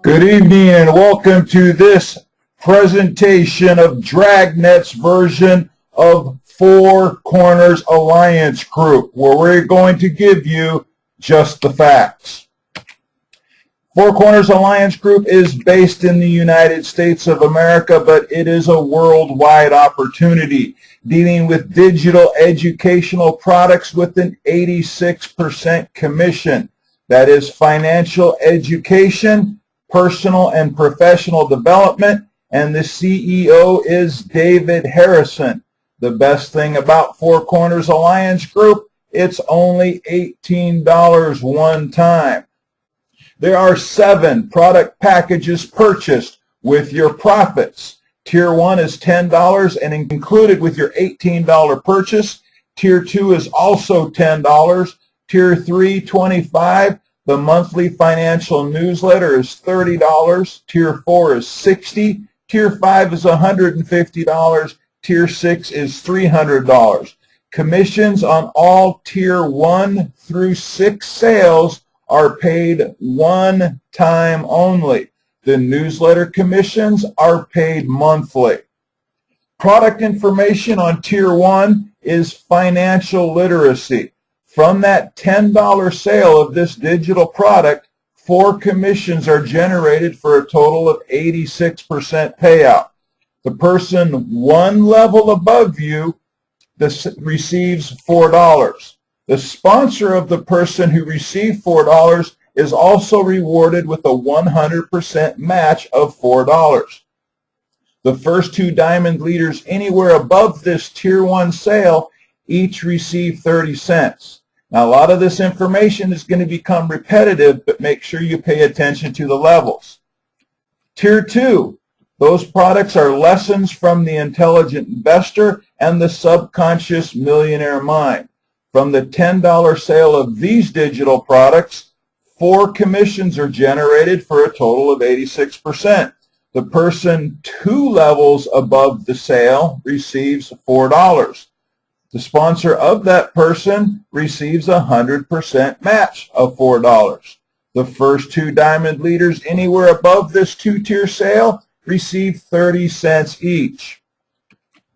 Good evening and welcome to this presentation of Dragnet's version of Four Corners Alliance Group, where we're going to give you just the facts. Four Corners Alliance Group is based in the United States of America, but it is a worldwide opportunity dealing with digital educational products with an 86% commission. That is financial education, personal and professional development, and the CEO is David Harrison. The best thing about Four Corners Alliance Group, it's only $18 one time. There are 7 product packages purchased with your profits. Tier 1 is $10 and included with your $18 purchase. Tier 2 is also $10. Tier 3, $25. The monthly financial newsletter is $30. Tier 4 is $60. Tier 5 is $150. Tier 6 is $300. Commissions on all Tier 1 through 6 sales are paid one time only. The newsletter commissions are paid monthly. Product information on Tier 1 is financial literacy. From that $10 sale of this digital product, 4 commissions are generated for a total of 86% payout. The person one level above you receives $4. The sponsor of the person who received $4 is also rewarded with a 100% match of $4. The first 2 diamond leaders anywhere above this Tier 1 sale each receive 30 cents. Now, a lot of this information is going to become repetitive, but make sure you pay attention to the levels. Tier 2, those products are lessons from the intelligent investor and the subconscious millionaire mind. From the $10 sale of these digital products, 4 commissions are generated for a total of 86%. The person 2 levels above the sale receives $4. The sponsor of that person receives a 100% match of $4. The first 2 diamond leaders anywhere above this 2-tier sale receive 30 cents each.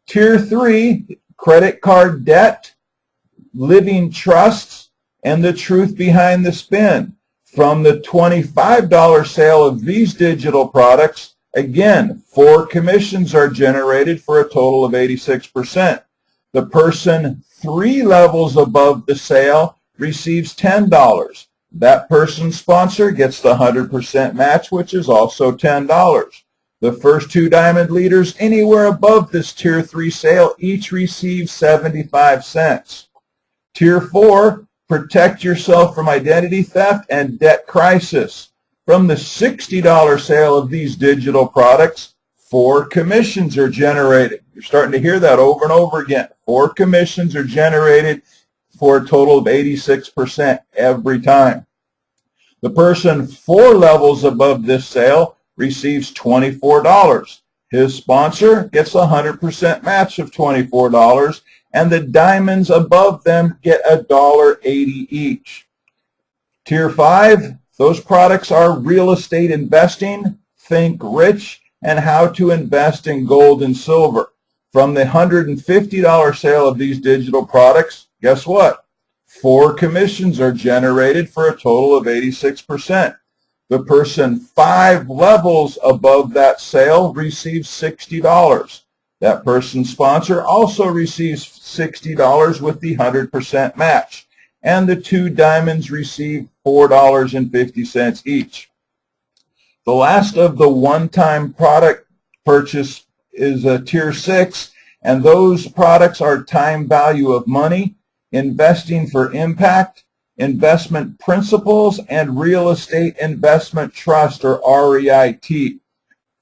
Tier 3, credit card debt, living trusts, and the truth behind the spin. From the $25 sale of these digital products, again, 4 commissions are generated for a total of 86%. The person 3 levels above the sale receives $10. That person's sponsor gets the 100% match, which is also $10. The first 2 diamond leaders anywhere above this Tier 3 sale each receive 75 cents. Tier 4, protect yourself from identity theft and debt crisis. From the $60 sale of these digital products, 4 commissions are generated. You're starting to hear that over and over again. 4 commissions are generated for a total of 86% every time. The person 4 levels above this sale receives $24. His sponsor gets a 100% match of $24, and the diamonds above them get $1.80 each. Tier 5, those products are real estate investing, think rich, and how to invest in gold and silver. From the $150 sale of these digital products, guess what? 4 commissions are generated for a total of 86%. The person 5 levels above that sale receives $60. That person's sponsor also receives $60 with the 100% match. And the 2 diamonds receive $4.50 each. The last of the one-time product purchase is a Tier 6, and those products are time value of money, investing for impact, investment principles, and real estate investment trust, or REIT.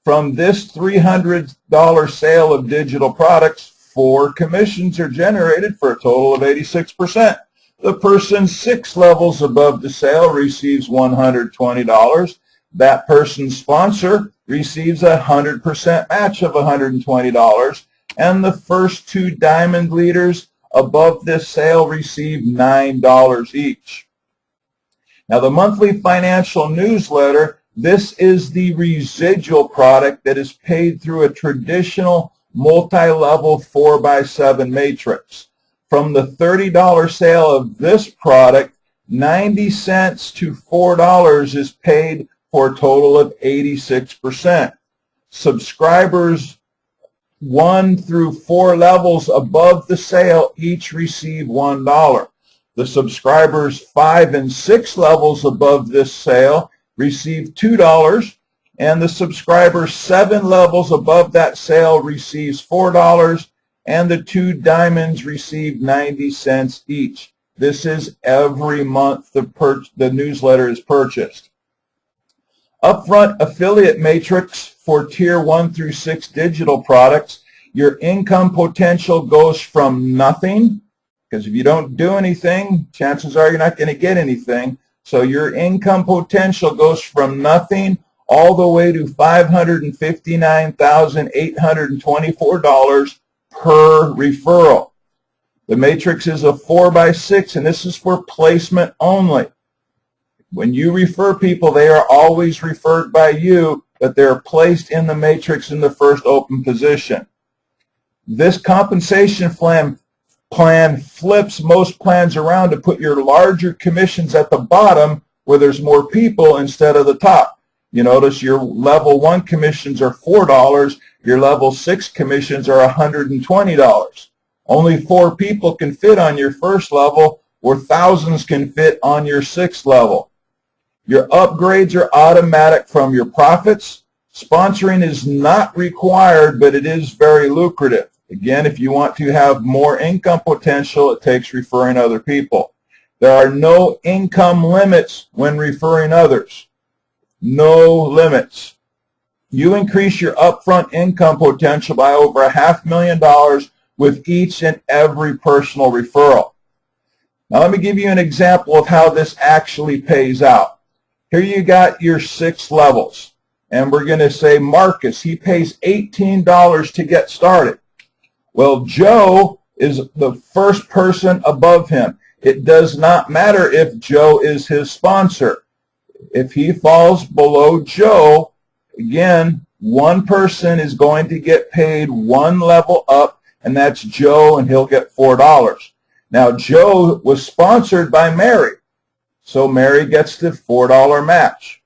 From this $300 sale of digital products, 4 commissions are generated for a total of 86%. The person 6 levels above the sale receives $120. That person's sponsor receives a 100% match of $120, and the first 2 diamond leaders above this sale receive $9 each. Now the monthly financial newsletter, this is the residual product that is paid through a traditional multi-level 4x7 matrix. From the $30 sale of this product, 90 cents to $4 is paid for a total of 86%. Subscribers 1 through 4 levels above the sale each receive $1. The subscribers 5 and 6 levels above this sale receive $2, and the subscriber 7 levels above that sale receives $4, and the 2 diamonds receive 90 cents each. This is every month the newsletter is purchased. Upfront affiliate matrix for tier 1 through 6 digital products. Your income potential goes from nothing, because if you don't do anything, chances are you're not going to get anything. So your income potential goes from nothing all the way to $559,824 per referral. The matrix is a 4x6, and this is for placement only. When you refer people, they are always referred by you, but they're placed in the matrix in the first open position. This compensation plan flips most plans around to put your larger commissions at the bottom where there's more people instead of the top. You notice your level 1 commissions are $4, your level 6 commissions are $120. Only 4 people can fit on your first level, where thousands can fit on your 6th level. Your upgrades are automatic from your profits. Sponsoring is not required, but it is very lucrative. Again, if you want to have more income potential, it takes referring other people. There are no income limits when referring others. No limits. You increase your upfront income potential by over $500,000 with each and every personal referral. Now let me give you an example of how this actually pays out. Here you got your 6 levels, and we're going to say Marcus, he pays $18 to get started. Well, Joe is the first person above him. It does not matter if Joe is his sponsor. If he falls below Joe, again, one person is going to get paid 1 level up, and that's Joe, and he'll get $4. Now, Joe was sponsored by Mary, so Mary gets the $4 match.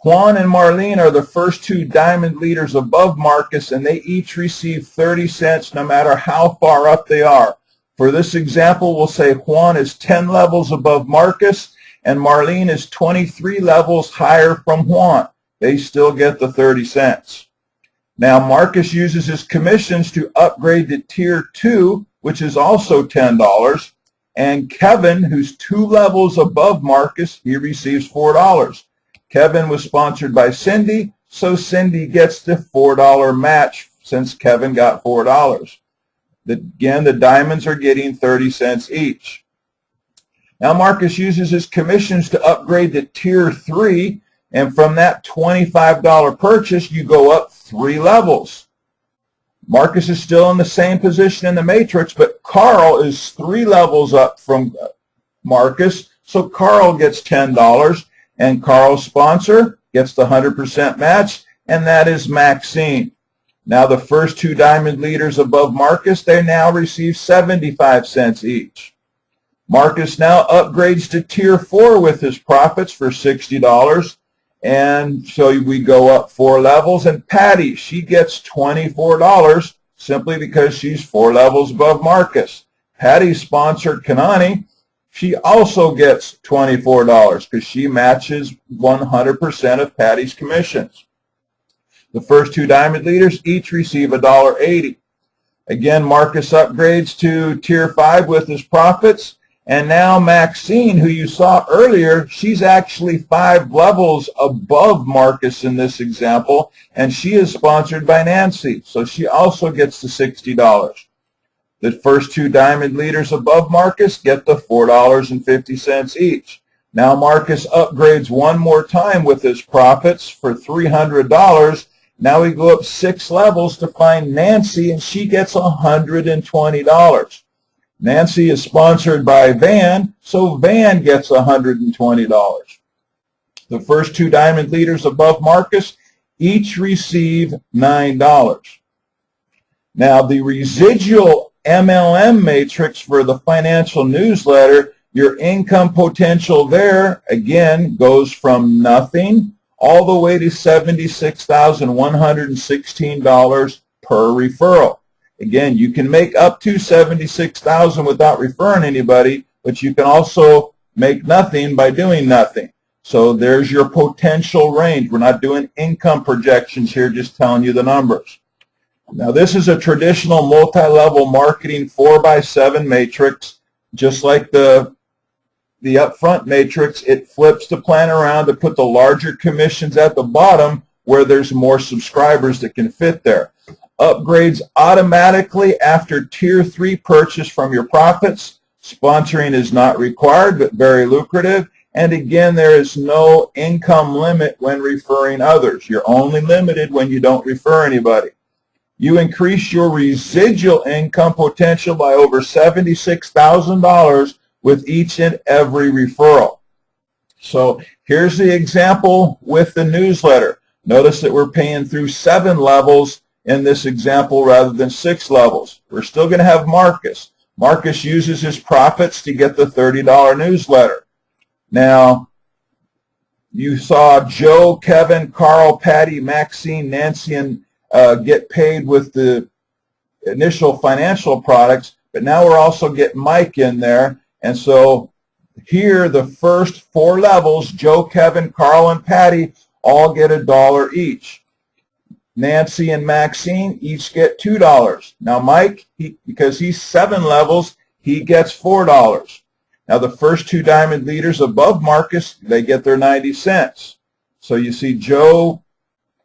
Juan and Marlene are the first 2 diamond leaders above Marcus, and they each receive 30 cents no matter how far up they are. For this example, we'll say Juan is 10 levels above Marcus, and Marlene is 23 levels higher from Juan. They still get the 30 cents. Now, Marcus uses his commissions to upgrade to Tier 2, which is also $10, and Kevin, who's 2 levels above Marcus, he receives $4. Kevin was sponsored by Cindy, so Cindy gets the $4 match since Kevin got $4. Again, the diamonds are getting 30 cents each. Now Marcus uses his commissions to upgrade to Tier 3, and from that $25 purchase, you go up 3 levels. Marcus is still in the same position in the matrix, but Carl is 3 levels up from Marcus, so Carl gets $10. And Carl's sponsor gets the 100% match, and that is Maxine. Now the first 2 diamond leaders above Marcus, they now receive 75 cents each. Marcus now upgrades to Tier 4 with his profits for $60, and so we go up 4 levels. And Patty, she gets $24 simply because she's 4 levels above Marcus. Patty's sponsor, Kanani, she also gets $24 because she matches 100% of Patty's commissions. The first 2 diamond leaders each receive $1.80. Again, Marcus upgrades to Tier 5 with his profits. And now Maxine, who you saw earlier, she's actually 5 levels above Marcus in this example, and she is sponsored by Nancy, so she also gets the $60. The first 2 diamond leaders above Marcus get the $4.50 each. Now Marcus upgrades one more time with his profits for $300. Now we go up 6 levels to find Nancy, and she gets $120. Nancy is sponsored by Van, so Van gets $120. The first 2 diamond leaders above Marcus each receive $9. Now, the residual MLM matrix for the financial newsletter, your income potential there, again, goes from nothing all the way to $76,116 per referral. Again, you can make up to $76,000 without referring anybody, but you can also make nothing by doing nothing. So there's your potential range. We're not doing income projections here, just telling you the numbers. Now, this is a traditional multi-level marketing 4x7 matrix. Just like the upfront matrix, it flips the plan around to put the larger commissions at the bottom where there's more subscribers that can fit there. Upgrades automatically after Tier 3 purchase from your profits. Sponsoring is not required, but very lucrative. And again, there is no income limit when referring others. You're only limited when you don't refer anybody. You increase your residual income potential by over $76,000 with each and every referral. So here's the example with the newsletter. Notice that we're paying through 7 levels in this example rather than 6 levels. We're still going to have Marcus. Marcus uses his profits to get the $30 newsletter. Now, you saw Joe, Kevin, Carl, Patty, Maxine, Nancy, and get paid with the initial financial products, but now we're also getting Mike in there. And so here, the first 4 levels, Joe, Kevin, Carl, and Patty, all get $1 each. Nancy and Maxine each get $2. Now Mike, because he's 7 levels, he gets $4. Now the first 2 diamond leaders above Marcus, they get their 90 cents. So you see Joe,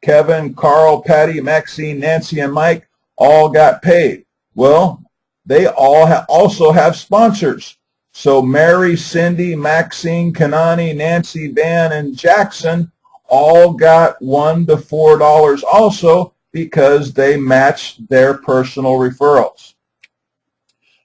Kevin, Carl, Patty, Maxine, Nancy, and Mike all got paid. Well, they all also have sponsors. So Mary, Cindy, Maxine, Kanani, Nancy, Van, and Jackson all got $1 to $4 also because they matched their personal referrals.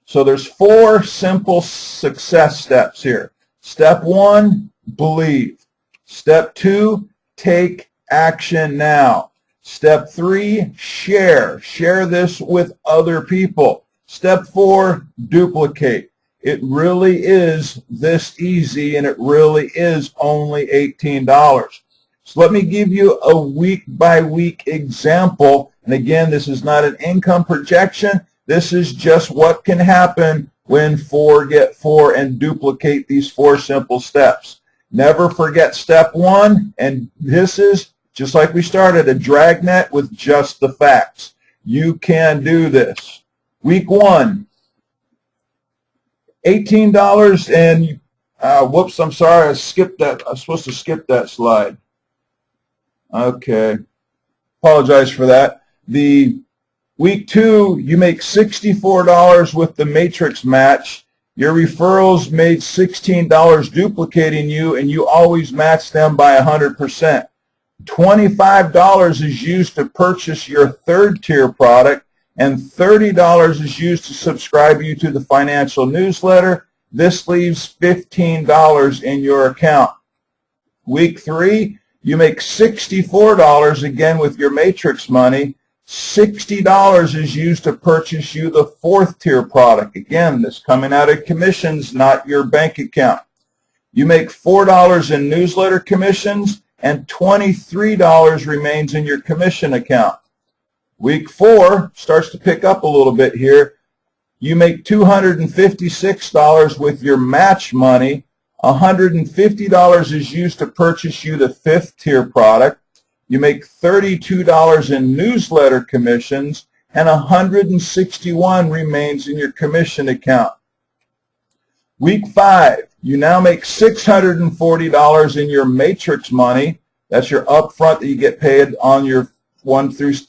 So there's 4 simple success steps here. Step 1, believe. Step 2, take action now. Step 3, share. Share this with other people. Step 4, duplicate. It really is this easy, and it really is only $18. So let me give you a week-by-week example. And again, this is not an income projection. This is just what can happen when 4 get 4 and duplicate these 4 simple steps. Never forget step 1, and this is, just like we started, a dragnet with just the facts. You can do this. Week 1, $18 and, whoops, I'm sorry, I skipped that. I was supposed to skip that slide. Okay, apologize for that. The week 2, you make $64 with the matrix match. Your referrals made $16 duplicating you, and you always match them by 100%. $25 is used to purchase your 3rd tier product, and $30 is used to subscribe you to the financial newsletter. This leaves $15 in your account. Week 3, you make $64 again with your matrix money. $60 is used to purchase you the 4th tier product. Again, this coming out of commissions, not your bank account. You make $4 in newsletter commissions, and $23 remains in your commission account. Week 4 starts to pick up a little bit here. You make $256 with your match money. $150 is used to purchase you the 5th tier product. You make $32 in newsletter commissions, and $161 remains in your commission account. Week 5, you now make $640 in your matrix money. That's your upfront that you get paid on your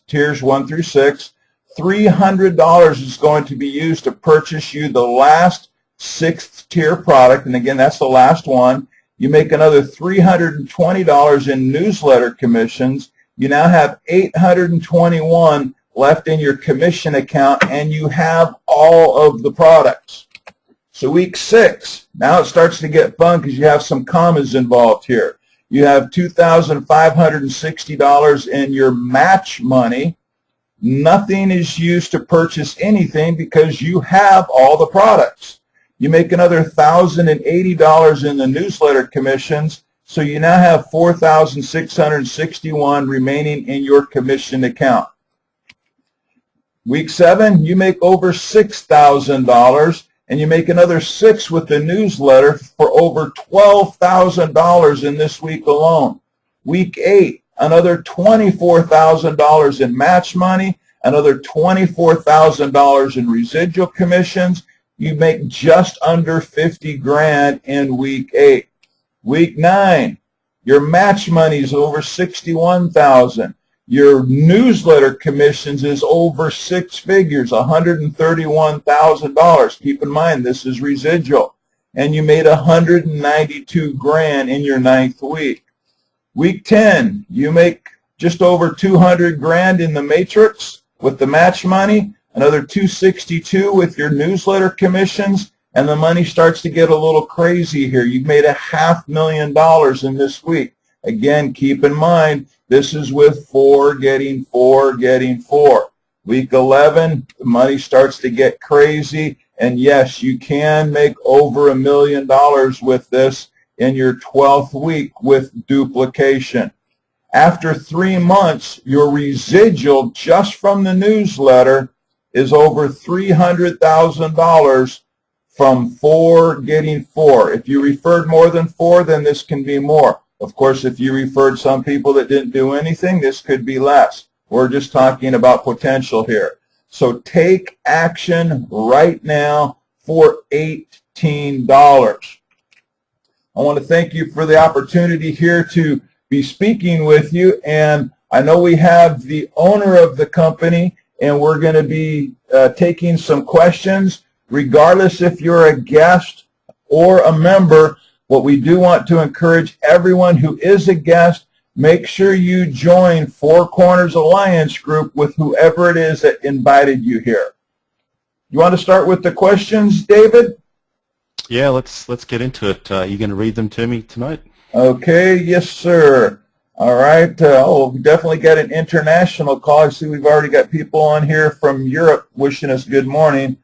tiers 1 through 6. $300 is going to be used to purchase you the last 6th tier product, and again, that's the last one. You make another $320 in newsletter commissions. You now have $821 left in your commission account, and you have all of the products. So week 6, now it starts to get fun because you have some commas involved here. You have $2,560 in your match money. Nothing is used to purchase anything because you have all the products. You make another $1,080 in the newsletter commissions, so you now have $4,661 remaining in your commission account. Week 7, you make over $6,000, and you make another 6 with the newsletter for over $12,000 in this week alone. Week 8, another $24,000 in match money, another $24,000 in residual commissions. You make just under 50 grand in week 8. Week 9, your match money is over 61,000. Your newsletter commissions is over 6 figures, $131,000. Keep in mind, this is residual. And you made 192 grand in your 9th week. Week 10, you make just over 200 grand in the matrix with the match money, another 262 with your newsletter commissions, and the money starts to get a little crazy here. You've made $500,000 in this week. Again, keep in mind, this is with 4 getting 4 getting 4. Week 11, the money starts to get crazy, and yes, you can make over $1 million with this in your 12th week with duplication. After 3 months, your residual just from the newsletter is over $300,000 from 4 getting 4. If you referred more than 4, then this can be more. Of course, if you referred some people that didn't do anything, this could be less. We're just talking about potential here. So take action right now for $18. I want to thank you for the opportunity here to be speaking with you, and I know we have the owner of the company, and we're going to be taking some questions. Regardless if you're a guest or a member, what we do want to encourage everyone who is a guest, make sure you join Four Corners Alliance Group with whoever it is that invited you here. You want to start with the questions, David? Yeah, let's get into it. You going to read them to me tonight? Okay, yes, sir. All right. We definitely got an international call. I see we've already got people on here from Europe wishing us good morning.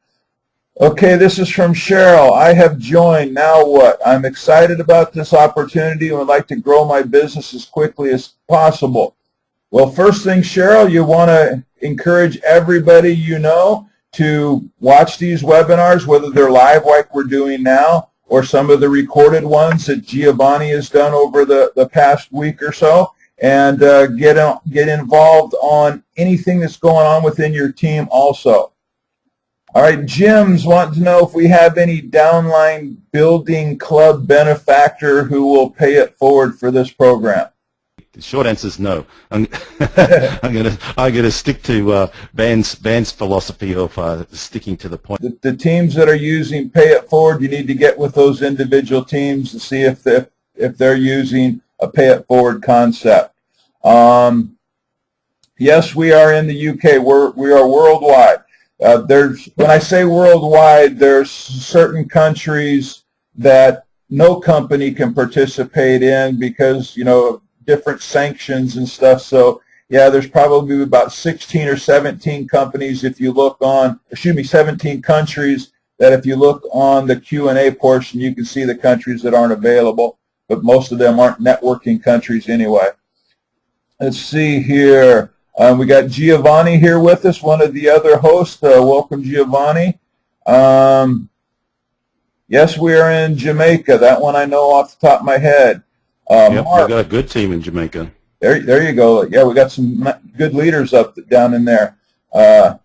Okay, this is from Cheryl. I have joined. Now what? I'm excited about this opportunity and would like to grow my business as quickly as possible. Well, first thing, Cheryl, you want to encourage everybody you know to watch these webinars, whether they're live like we're doing now or some of the recorded ones that Giovanni has done over the past week or so, and get involved on anything that's going on within your team also. All right, Jim's wanting to know if we have any downline building club benefactor who will pay it forward for this program. The short answer is no. I'm gonna stick to Van's philosophy of sticking to the point. The teams that are using pay it forward, you need to get with those individual teams to see if they're using a pay it forward concept. Yes, we are in the UK. We are worldwide. When I say worldwide, there's certain countries that no company can participate in because, you know, different sanctions and stuff. So, yeah, there's probably about 16 or 17 companies if you look on, 17 countries that if you look on the Q&A portion, you can see the countries that aren't available, but most of them aren't networking countries anyway. Let's see here. We got Giovanni here with us, one of the other hosts. Welcome, Giovanni. Yes, we are in Jamaica. That one I know off the top of my head. Yep, we've got a good team in Jamaica. There you go. Yeah, we got some good leaders down in there. Let's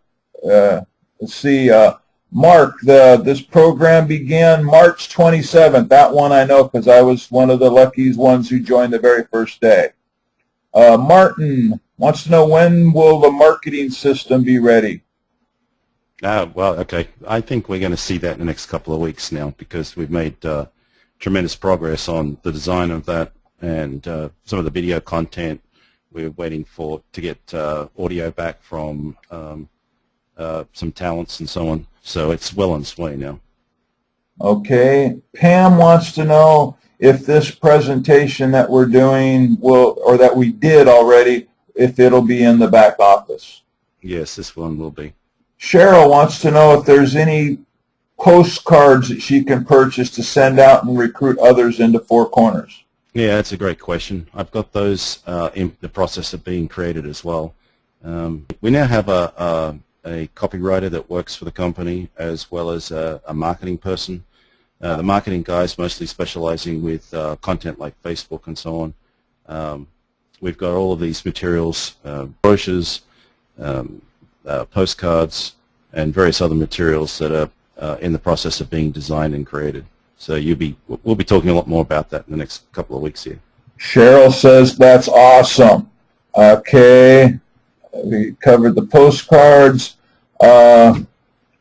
see. Mark, this program began March 27th. That one I know because I was one of the lucky ones who joined the very first day. Martin wants to know, when will the marketing system be ready? Well, okay. I think we're going to see that in the next couple of weeks now because we've made tremendous progress on the design of that and some of the video content. We're waiting to get audio back from some talents and so on. So it's well on its way now. Okay. Pam wants to know if this presentation that we're doing will, or that we did already, if it'll be in the back office. Yes, this one will be. Cheryl wants to know if there's any postcards that she can purchase to send out and recruit others into Four Corners. Yeah, that's a great question. I've got those in the process of being created as well. We now have a copywriter that works for the company as well as a marketing person. The marketing guys mostly specializing with content like Facebook and so on. We've got all of these materials, brochures, postcards, and various other materials that are in the process of being designed and created. So we'll be talking a lot more about that in the next couple of weeks here. Cheryl says that's awesome. Okay, we covered the postcards.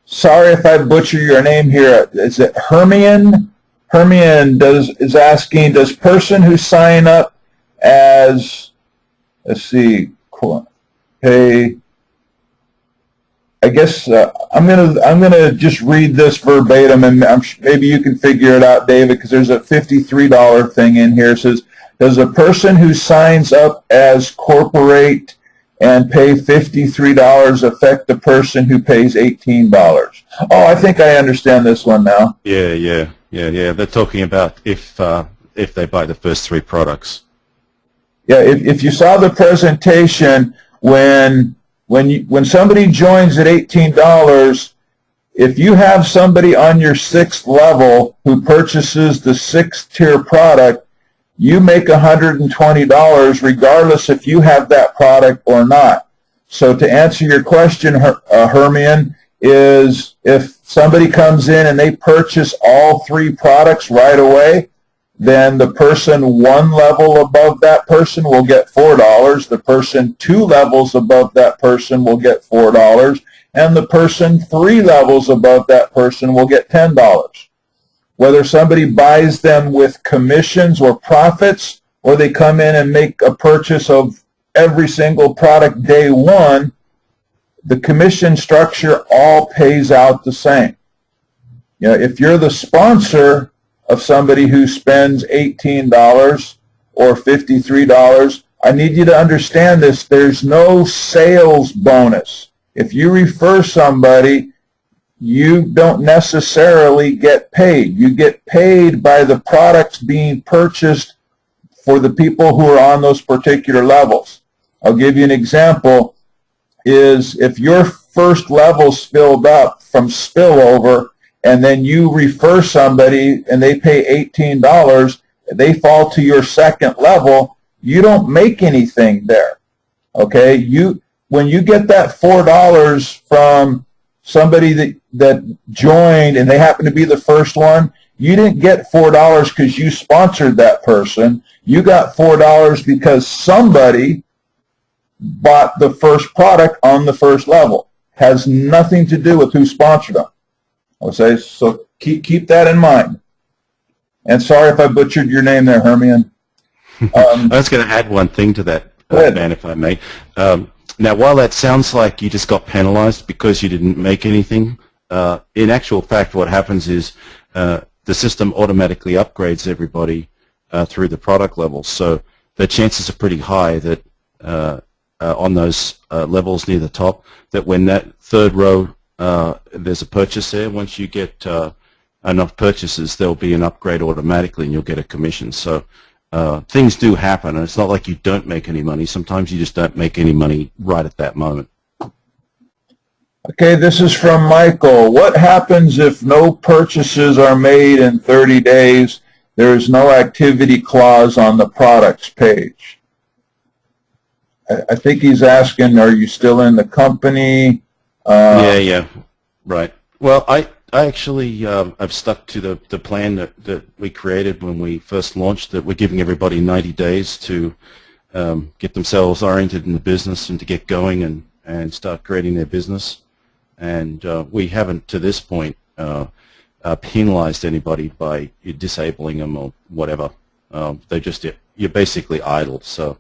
Sorry if I butcher your name here. Is it Hermione? Hermione is asking, does person who sign up as, let's see, pay? I guess I'm gonna just read this verbatim, and maybe you can figure it out, David, because there's a $53 thing in here. It says, does a person who signs up as corporate and pay $53 affect the person who pays $18? Oh, I think I understand this one now. Yeah. They're talking about if they buy the first 3 products. Yeah, if you saw the presentation, when somebody joins at $18, if you have somebody on your 6th level who purchases the 6th tier product, you make $120 regardless if you have that product or not. So to answer your question, Hermione, is if somebody comes in and they purchase all 3 products right away, then the person 1 level above that person will get $4, the person 2 levels above that person will get $4, and the person 3 levels above that person will get $10. Whether somebody buys them with commissions or profits, or they come in and make a purchase of every single product day 1, the commission structure all pays out the same. You know, if you're the sponsor of somebody who spends $18 or $53, I need you to understand this. There's no sales bonus. If you refer somebody, you don't necessarily get paid. You get paid by the products being purchased for the people who are on those particular levels. I'll give you an example. Is if your first level's filled up from spillover, and then you refer somebody and they pay $18, they fall to your 2nd level, you don't make anything there. Okay? When you get that $4 from somebody that joined and they happen to be the first one, you didn't get $4 because you sponsored that person. You got $4 because somebody bought the first product on the first level. Has nothing to do with who sponsored them. Okay, so keep that in mind. And sorry if I butchered your name there, Hermione. I was going to add one thing to that, Dan, if I may. Now, while that sounds like you just got penalized because you didn't make anything, in actual fact what happens is the system automatically upgrades everybody through the product levels. So the chances are pretty high that on those levels near the top, that when that 3rd row there's a purchase there, once you get enough purchases, there'll be an upgrade automatically and you'll get a commission. So things do happen, and it's not like you don't make any money. Sometimes you just don't make any money right at that moment. Okay, this is from Michael. What happens if no purchases are made in 30 days? There is no activity clause on the products page. I think he's asking, are you still in the company? Yeah, right. Well, I actually I've stuck to the plan that we created when we first launched, that we're giving everybody 90 days to get themselves oriented in the business and to get going and start creating their business. And we haven't, to this point, penalized anybody by disabling them or whatever. You're basically idle. So,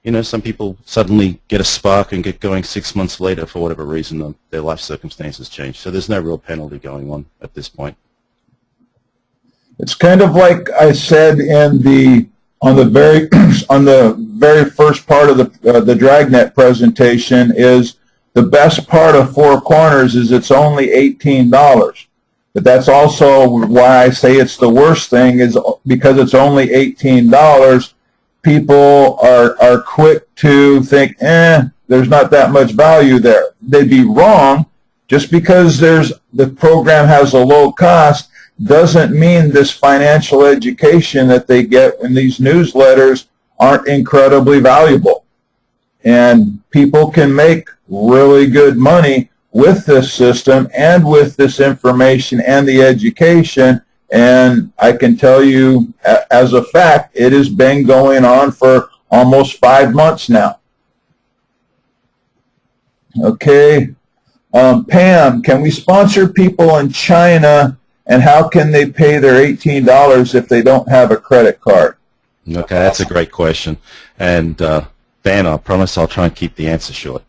you know, some people suddenly get a spark and get going 6 months later for whatever reason. Their life circumstances change. So there's no real penalty going on at this point. It's kind of like I said on the very on the very first part of the Dragnet presentation, is the best part of Four Corners is it's only $18. But that's also why I say it's the worst thing, is because it's only $18. People are quick to think, there's not that much value there. They'd be wrong. Just because the program has a low cost doesn't mean this financial education that they get in these newsletters aren't incredibly valuable. And people can make really good money with this system and with this information and the education. And I can tell you as a fact, it has been going on for almost 5 months now. Okay. Pam, can we sponsor people in China, and how can they pay their $18 if they don't have a credit card? Okay, that's a great question. And Dan, I promise I'll try and keep the answer short.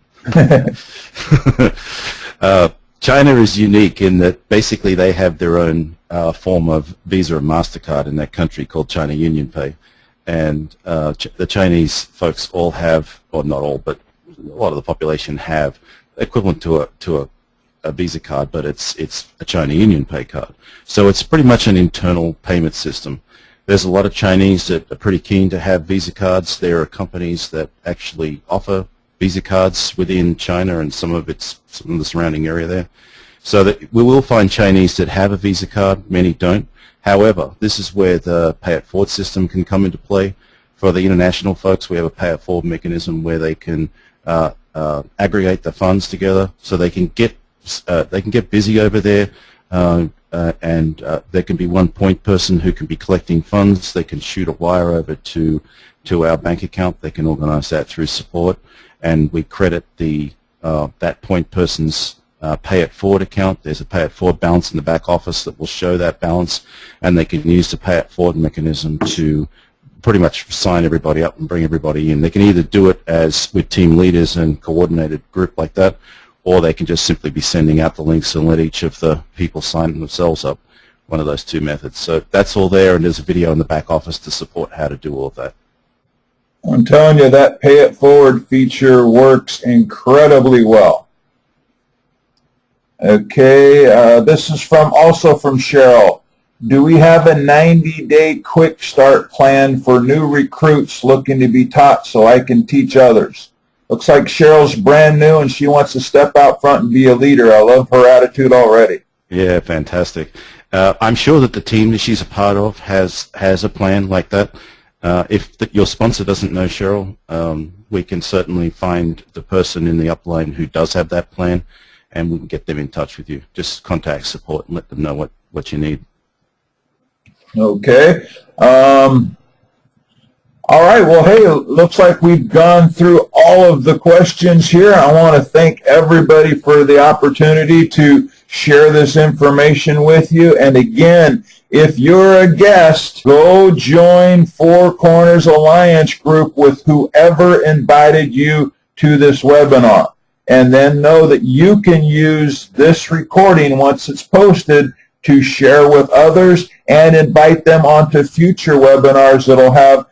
China is unique in that basically they have their own form of Visa and MasterCard in that country called China Union Pay. And the Chinese folks all have, or not all, but a lot of the population have equivalent to a Visa card, but it's a China Union Pay card. So it's pretty much an internal payment system. There's a lot of Chinese that are pretty keen to have Visa cards. There are companies that actually offer Visa cards within China and some of the surrounding area there. So that we will find Chinese that have a Visa card, many don't. However, this is where the pay it forward system can come into play. For the international folks, we have a pay it forward mechanism where they can aggregate the funds together, so they can get busy over there, and there can be one point person who can be collecting funds. They can shoot a wire over to our bank account. They can organize that through support, and we credit that point person's pay it forward account. There's a pay it forward balance in the back office that will show that balance, and they can use the pay it forward mechanism to pretty much sign everybody up and bring everybody in. They can either do it as with team leaders and coordinated group like that, or they can just simply be sending out the links and let each of the people sign themselves up, one of those two methods. So that's all there, and there's a video in the back office to support how to do all of that. I'm telling you, that pay it forward feature works incredibly well. Okay, this is also from Cheryl. Do we have a 90-day quick start plan for new recruits looking to be taught so I can teach others? Looks like Cheryl's brand new and she wants to step out front and be a leader. I love her attitude already. Yeah, fantastic. I'm sure that the team that she's a part of has a plan like that. If your sponsor doesn't know Cheryl, we can certainly find the person in the upline who does have that plan, and we can get them in touch with you. Just contact support and let them know what you need. Okay. All right. Well, hey, looks like we've gone through all of the questions here. I want to thank everybody for the opportunity to share this information with you. And again, if you're a guest, go join Four Corners Alliance Group with whoever invited you to this webinar. And then know that you can use this recording once it's posted to share with others and invite them onto future webinars that'll have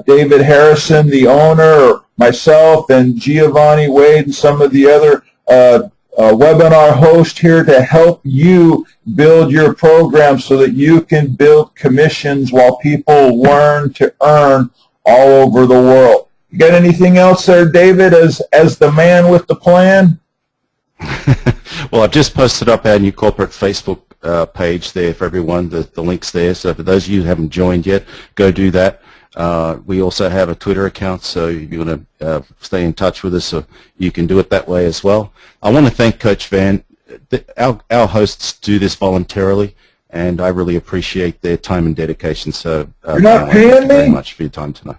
David Harrison, the owner, or myself, and Giovanni Wade, and some of the other webinar hosts here to help you build your program so that you can build commissions while people learn to earn all over the world. You got anything else there, David, as the man with the plan? Well, I've just posted up our new corporate Facebook page there for everyone, the link's there. So for those of you who haven't joined yet, go do that. We also have a Twitter account, so if you want to stay in touch with us, so you can do it that way as well. I want to thank Coach Van. Our hosts do this voluntarily, and I really appreciate their time and dedication. So you're not paying me? Thank you very much for your time tonight.